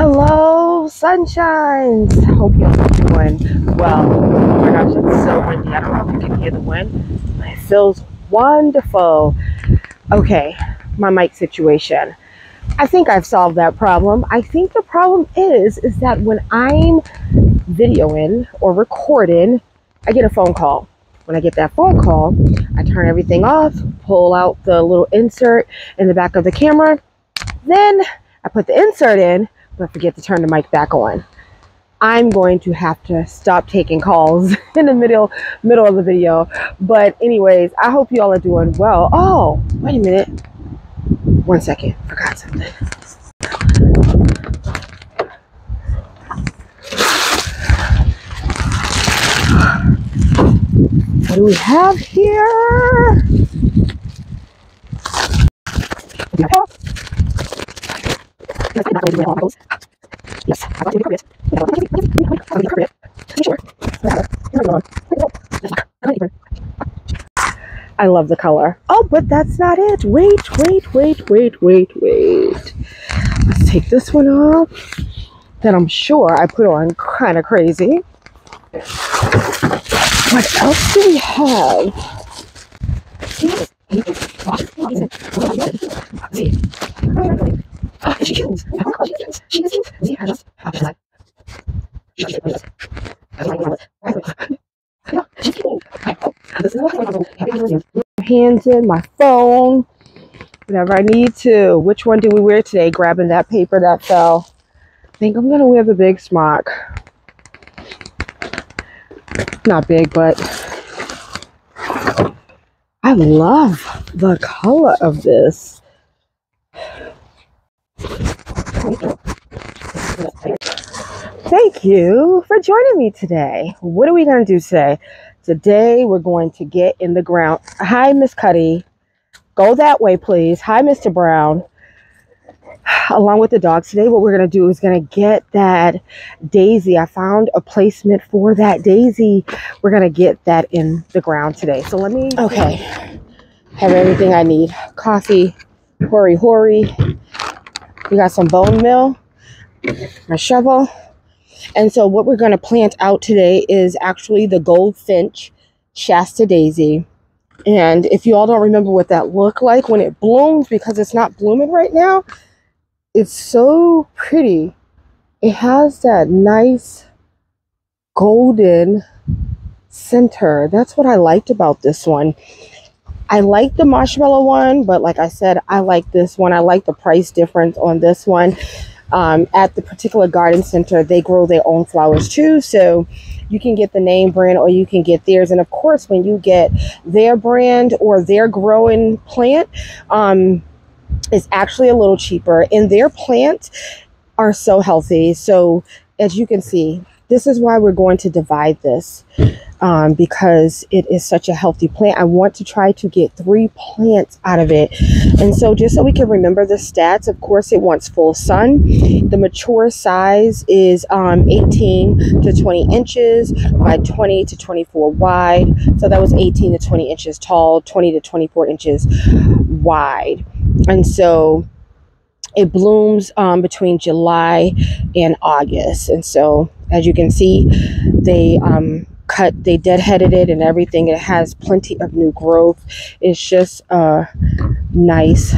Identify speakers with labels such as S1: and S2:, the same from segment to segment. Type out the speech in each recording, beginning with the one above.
S1: Hello, sunshines. Hope y'all are doing well. Oh my gosh, it's so windy. I don't know if you can hear the wind. It feels wonderful. Okay, my mic situation. I think I've solved that problem. I think the problem is that when I'm videoing or recording, I get a phone call. When I get that phone call, I turn everything off, pull out the little insert in the back of the camera. Then I put the insert in, but forget to turn the mic back on. I'm going to have to stop taking calls in the middle of the video. But anyways, I hope you all are doing well. Oh, wait a minute. 1 second. Forgot something. What do we have here? Yes, I love the color. Oh, but that's not it. Wait. Let's take this one off. That I'm sure I put on kind of crazy. What else do we have? Hands in my phone, whenever I need to. Which one do we wear today? Grabbing that paper that fell. I think I'm gonna wear the big smock. Not big, but I love the color of this. Thank you for joining me today. What are we going to do today? Today we're going to get in the ground. Hi, Miss Cuddy. Go that way, please. Hi, Mr. Brown. Along with the dogs today, what we're going to do is going to get that daisy. I found a placement for that daisy. We're going to get that in the ground today. So let me... Okay. Have everything I need. Coffee. Hori. We got some bone meal. My shovel. And so what we're going to plant out today is actually the gold finch Shasta daisy. And if you all don't remember what that looked like when it blooms, because it's not blooming right now, it's so pretty. It has that nice golden center. That's what I liked about this one. I like the marshmallow one, but like I said, I like this one. I like the price difference on this one. At the particular garden center, they grow their own flowers too, so you can get the name brand or you can get theirs. And of course, when you get their brand or their growing plant, it's actually a little cheaper, and their plants are so healthy. So as you can see, this is why we're going to divide this, because it is such a healthy plant. I want to try to get 3 plants out of it. And so just so we can remember the stats, of course, it wants full sun. The mature size is 18 to 20 inches by 20 to 24 wide. So that was 18 to 20 inches tall, 20 to 24 inches wide. And so it blooms between July and August. And so as you can see, they deadheaded it and everything. It has plenty of new growth. It's just a nice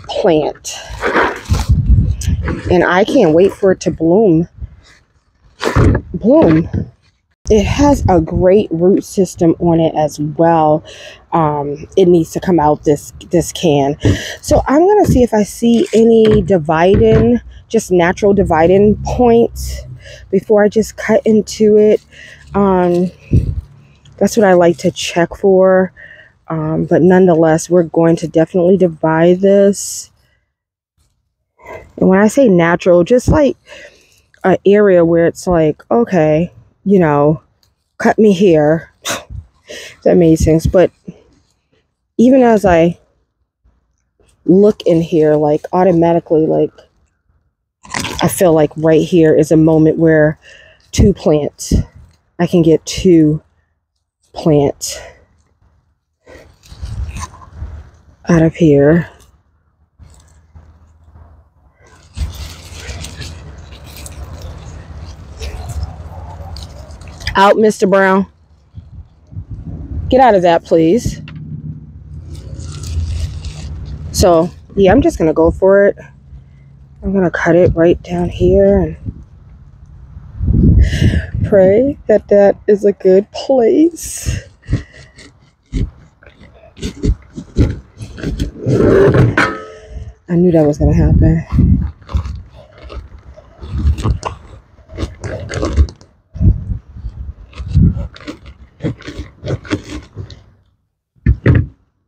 S1: plant. And I can't wait for it to bloom. It has a great root system on it as well. It needs to come out this can. So I'm going to see if I see any dividing, just natural dividing points before I just cut into it. That's what I like to check for. But nonetheless, we're going to definitely divide this. And when I say natural, just like an area where it's like, okay, you know, cut me here. That made sense. But even as I look in here, like automatically, like I feel like right here is a moment where 2 plants, I can get 2 plants out of here. Out, Mr. Brown. Get out of that, please. So, yeah, I'm just going to go for it. I'm going to cut it right down here and pray that that is a good place. I knew that was going to happen.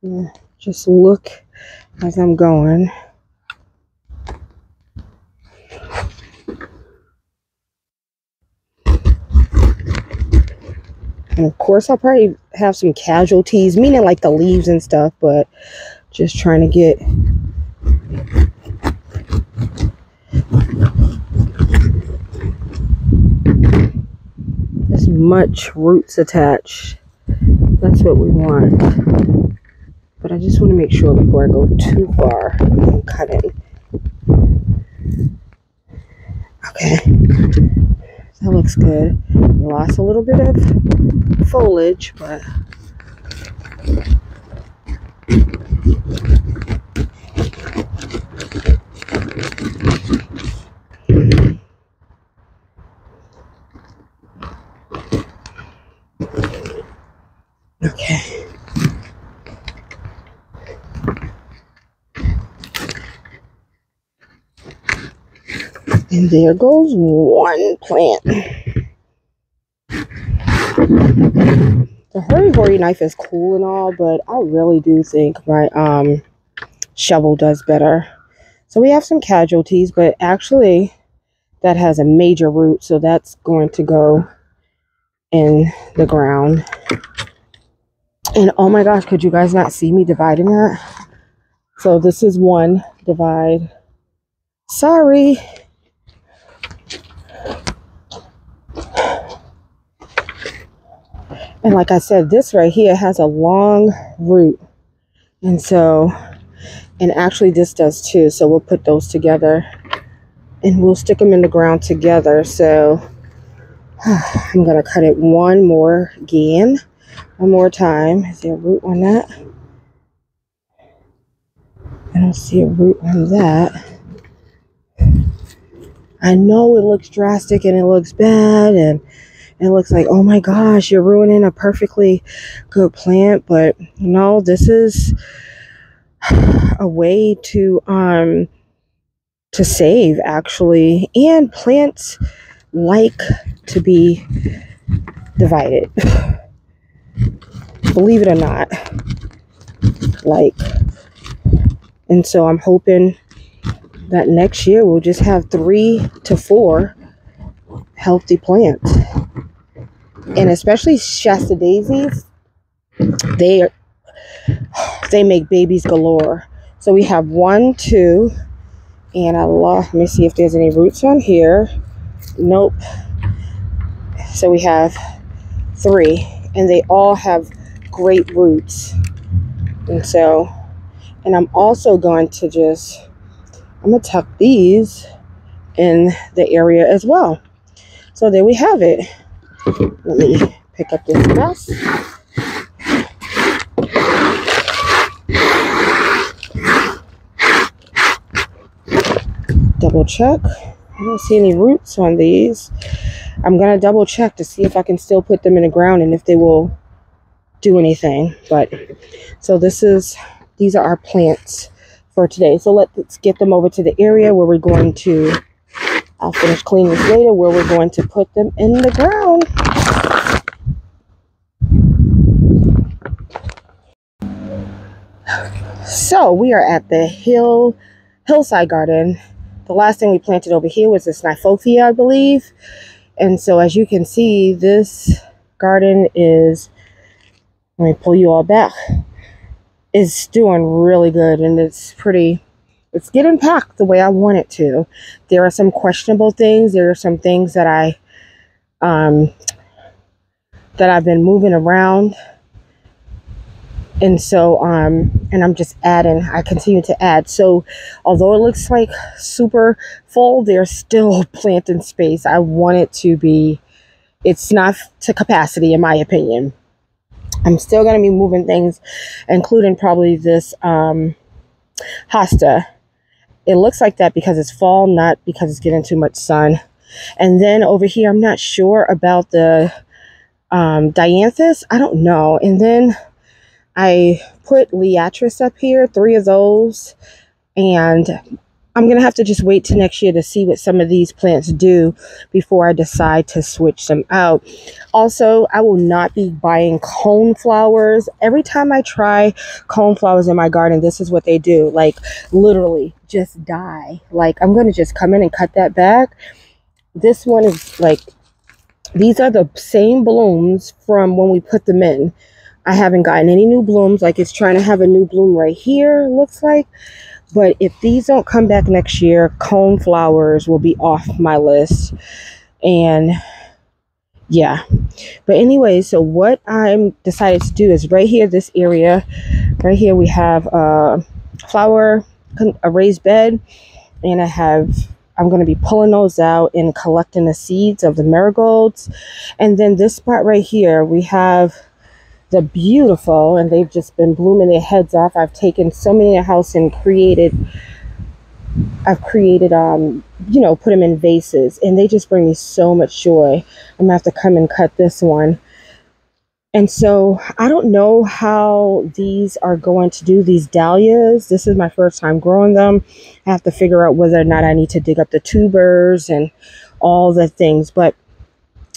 S1: Yeah, just look as I'm going. And of course, I'll probably have some casualties, meaning like the leaves and stuff, but just trying to get as much roots attached. That's what we want. But I just want to make sure before I go too far I'm cutting. Okay, that looks good. Lost a little bit of foliage, but okay. And there goes one plant. The hurry-hurry knife is cool and all, but I really do think my shovel does better. So we have some casualties, but actually that has a major root, so that's going to go in the ground. And oh my gosh, could you guys not see me dividing that? So this is one divide. Sorry. And like I said, this right here has a long root. And so, and actually this does too. So we'll put those together and we'll stick them in the ground together. So I'm going to cut it one more time. Is there a root on that? I don't see a root on that. I know it looks drastic and it looks bad and it looks like, oh my gosh, you're ruining a perfectly good plant. But no, this is a way to save actually. And plants like to be divided. Believe it or not. Like, and so I'm hoping that next year we'll just have 3 to 4 healthy plants. And especially Shasta daisies, they make babies galore. So we have 1, 2, and let me see if there's any roots on here. Nope. So we have 3, and they all have great roots. And so, and I'm also going to I'm going to tuck these in the area as well. So there we have it. Let me pick up this mess. Double check. I don't see any roots on these. I'm going to double check to see if I can still put them in the ground and if they will do anything. But so these are our plants for today. So let's get them over to the area where we're going to, I'll finish cleaning this later, where we're going to put them in the ground. So we are at the hillside garden. The last thing we planted over here was this Nyphophia, I believe. And so as you can see, this garden is, let me pull you all back, is doing really good, and it's getting packed the way I want it to. There are some questionable things. There are some things that I've been moving around. And so, and I'm just adding, I continue to add. So although it looks like super full, there's still planting space. I want it to be it's not to capacity, in my opinion. I'm still going to be moving things, including probably this hosta. It looks like that because it's fall, not because it's getting too much sun. And then over here, I'm not sure about the dianthus. I don't know. And then I put liatris up here, 3 of those. And I'm going to have to just wait till next year to see what some of these plants do before I decide to switch them out. Also, I will not be buying cone flowers. Every time I try cone flowers in my garden, this is what they do. Like, literally just die. Like, I'm going to just come in and cut that back. This one is like, these are the same blooms from when we put them in. I haven't gotten any new blooms. Like, it's trying to have a new bloom right here, looks like. But if these don't come back next year, cone flowers will be off my list. And yeah. But anyway, so what I'm decided to do is right here, this area, right here, we have a raised bed. And I'm going to be pulling those out and collecting the seeds of the marigolds. And then this spot right here, we have the beautiful, and they've just been blooming their heads off. I've taken so many in the house and I've created put them in vases, and they just bring me so much joy. I'm gonna have to come and cut this one. And so I don't know how these are going to do, these dahlias. This is my first time growing them. I have to figure out whether or not I need to dig up the tubers and all the things, but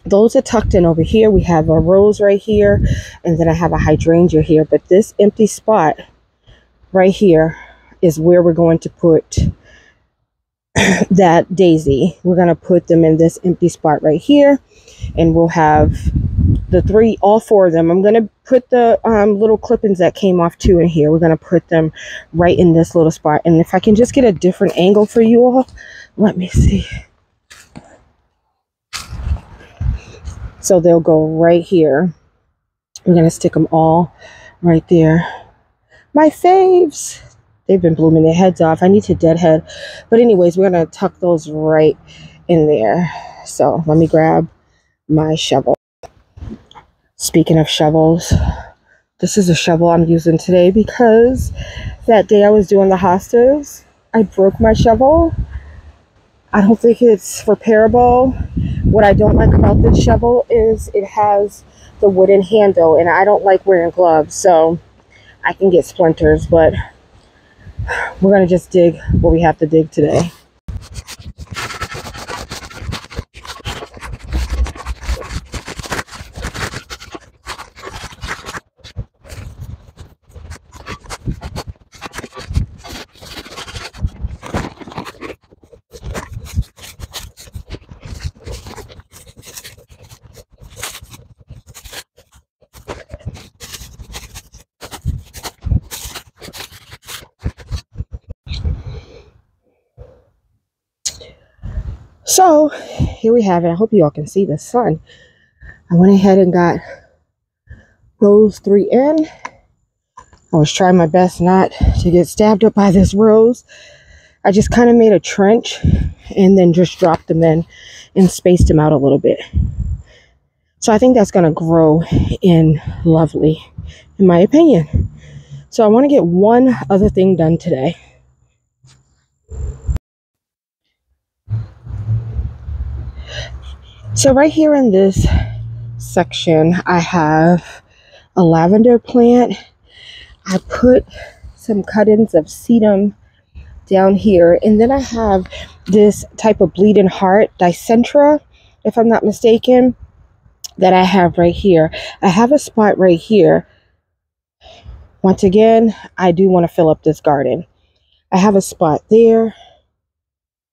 S1: those are tucked in over here. We have a rose right here, and then I have a hydrangea here. But this empty spot right here is where we're going to put that daisy. We're going to put them in this empty spot right here, and we'll have all 4 of them. I'm going to put the little clippings that came off too in here. We're going to put them right in this little spot. And if I can just get a different angle for you all, let me see. So they'll go right here. We're going to stick them all right there. My faves. They've been blooming their heads off. I need to deadhead. But anyways, we're going to tuck those right in there. So let me grab my shovel. Speaking of shovels, this is a shovel I'm using today because that day I was doing the hostas, I broke my shovel. I don't think it's repairable. What I don't like about this shovel is it has the wooden handle, and I don't like wearing gloves, so I can get splinters, but we're going to just dig what we have to dig today. So here we have it. I hope you all can see the sun. I went ahead and got those 3 in. I was trying my best not to get stabbed up by this rose. I just kind of made a trench and then just dropped them in and spaced them out a little bit. So I think that's going to grow in lovely, in my opinion. So I want to get one other thing done today. So right here in this section, I have a lavender plant. I put some cut-ins of sedum down here, and then I have this type of bleeding heart, Dicentra, if I'm not mistaken, that I have right here. I have a spot right here. Once again, I do want to fill up this garden. I have a spot there,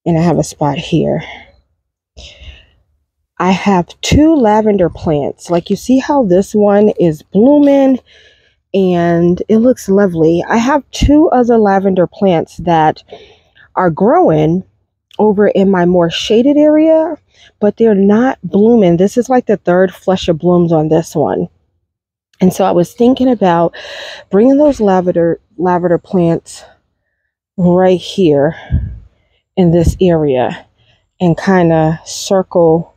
S1: and I have a spot here. I have 2 lavender plants. Like, you see how this one is blooming and it looks lovely. I have 2 other lavender plants that are growing over in my more shaded area, but they're not blooming. This is like the 3rd flush of blooms on this one. And so I was thinking about bringing those lavender plants right here in this area and kind of circle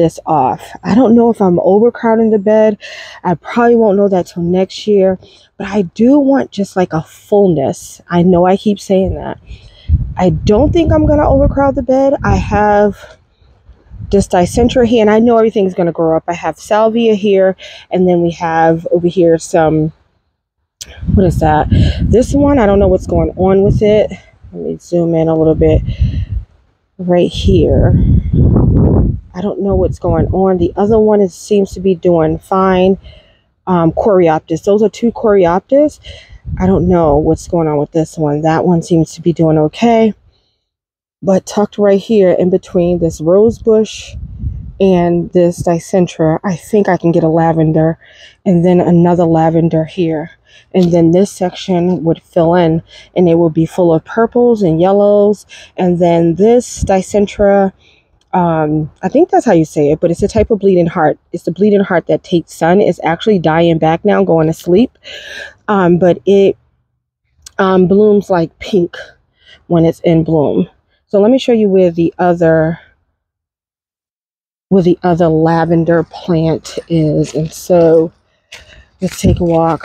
S1: this off. I don't know if I'm overcrowding the bed. I probably won't know that till next year, but I do want just like a fullness. I know I keep saying that. I don't think I'm going to overcrowd the bed. I have this dicentra here, and I know everything's going to grow up. I have salvia here, and then we have over here some, what is that? This one, I don't know what's going on with it. Let me zoom in a little bit right here. I don't know what's going on. The other one seems to be doing fine. Coreopsis. Those are 2 Coreopsis. I don't know what's going on with this one. That one seems to be doing okay. But tucked right here in between this rose bush and this dicentra, I think I can get a lavender, and then another lavender here. And then this section would fill in, and it will be full of purples and yellows. And then this dicentra, I think that's how you say it, but it's a type of bleeding heart. It's the bleeding heart that takes sun. It's actually dying back now, going to sleep. But it blooms like pink when it's in bloom. So let me show you where the other lavender plant is. And so let's take a walk.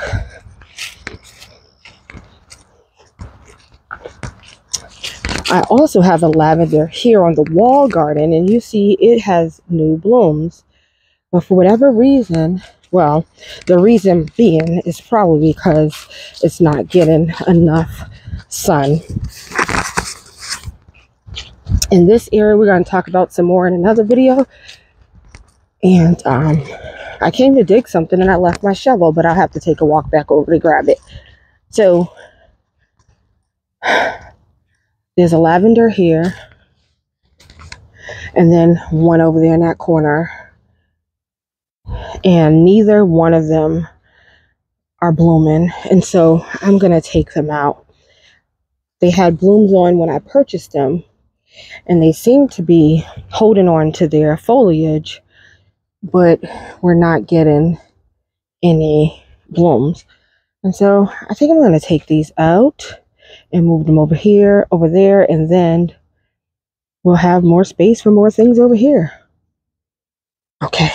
S1: I also have a lavender here on the wall garden, and you see it has new blooms. But for whatever reason, well, the reason being is probably because it's not getting enough sun. In this area, we're going to talk about some more in another video. And I came to dig something and I left my shovel, but I'll have to take a walk back over to grab it. So there's a lavender here, and then one over there in that corner. And neither one of them are blooming. And so I'm going to take them out. They had blooms on when I purchased them, and they seem to be holding on to their foliage, but we're not getting any blooms. And so I think I'm going to take these out and move them over here, over there, and then we'll have more space for more things over here. Okay.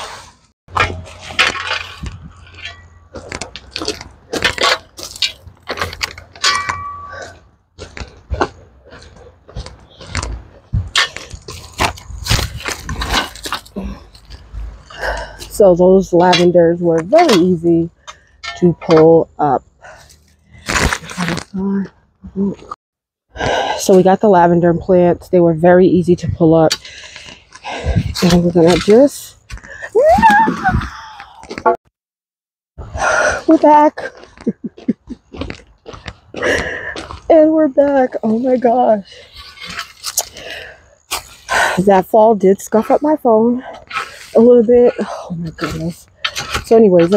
S1: So those lavenders were very easy to pull up. So we got the lavender plants. They were very easy to pull up. And we're gonna just, we're back. And we're back. Oh my gosh. That fall did scuff up my phone a little bit. Oh my goodness. So anyways,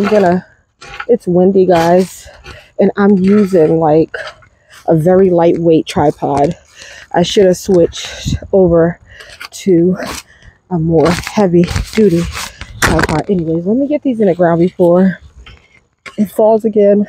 S1: it's windy, guys, and I'm using like a very lightweight tripod. I should have switched over to a more heavy duty tripod. Anyways, let me get these in the ground before it falls again.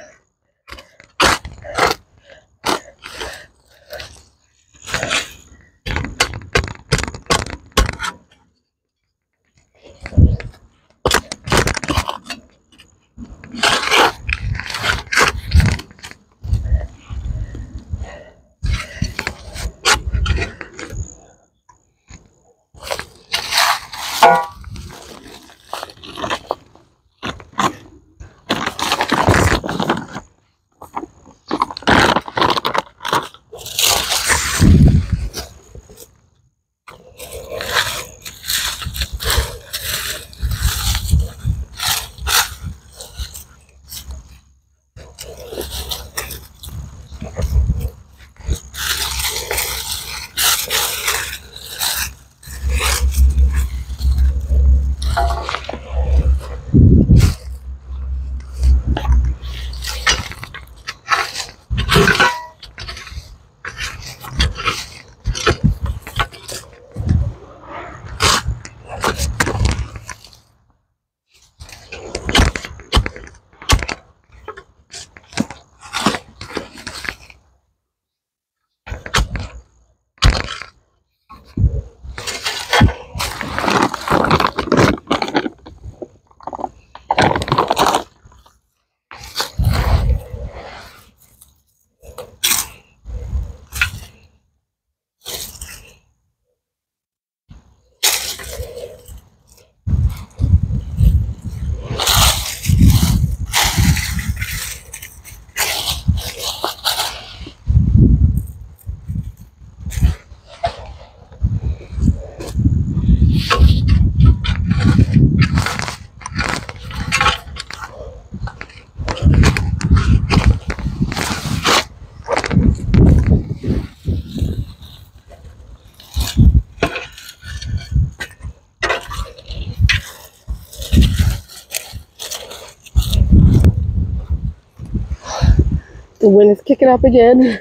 S1: The wind is kicking up again.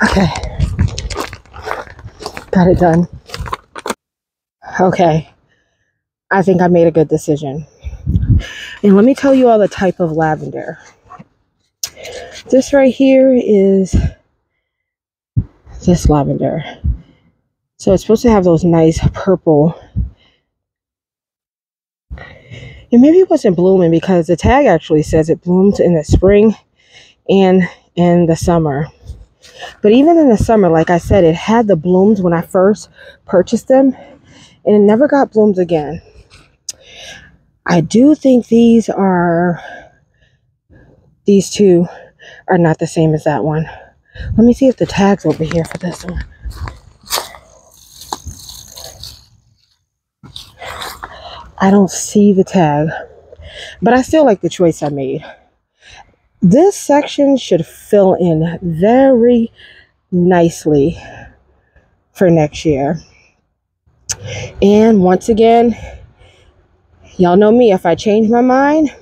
S1: Okay, got it done. Okay, I think I made a good decision. And let me tell you all the type of lavender. This right here is this lavender. So it's supposed to have those nice purple. And maybe it wasn't blooming because the tag actually says it blooms in the spring and in the summer. But even in the summer, like I said, it had the blooms when I first purchased them, and it never got blooms again. I do think these two are not the same as that one. Let me see if the tag's over here for this one. I don't see the tag, but I still like the choice I made. This section should fill in very nicely for next year. And once again, y'all know me, if I change my mind,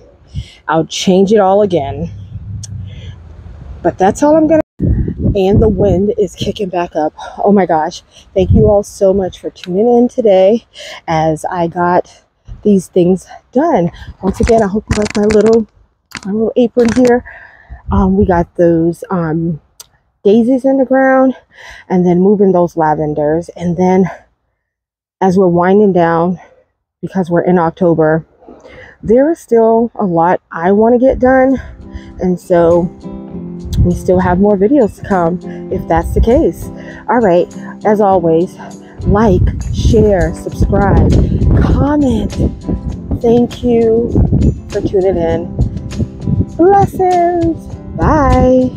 S1: I'll change it all again. But that's all I'm gonna. And the wind is kicking back up. Oh my gosh. Thank you all so much for tuning in today as I got these things done. Once again, I hope you like my little apron here. We got those daisies in the ground, and then moving those lavenders. And then as we're winding down, because we're in October, there is still a lot I want to get done, and so we still have more videos to come if that's the case. All right, as always, like, share, subscribe, comment. Thank you for tuning in. Blessings. Bye.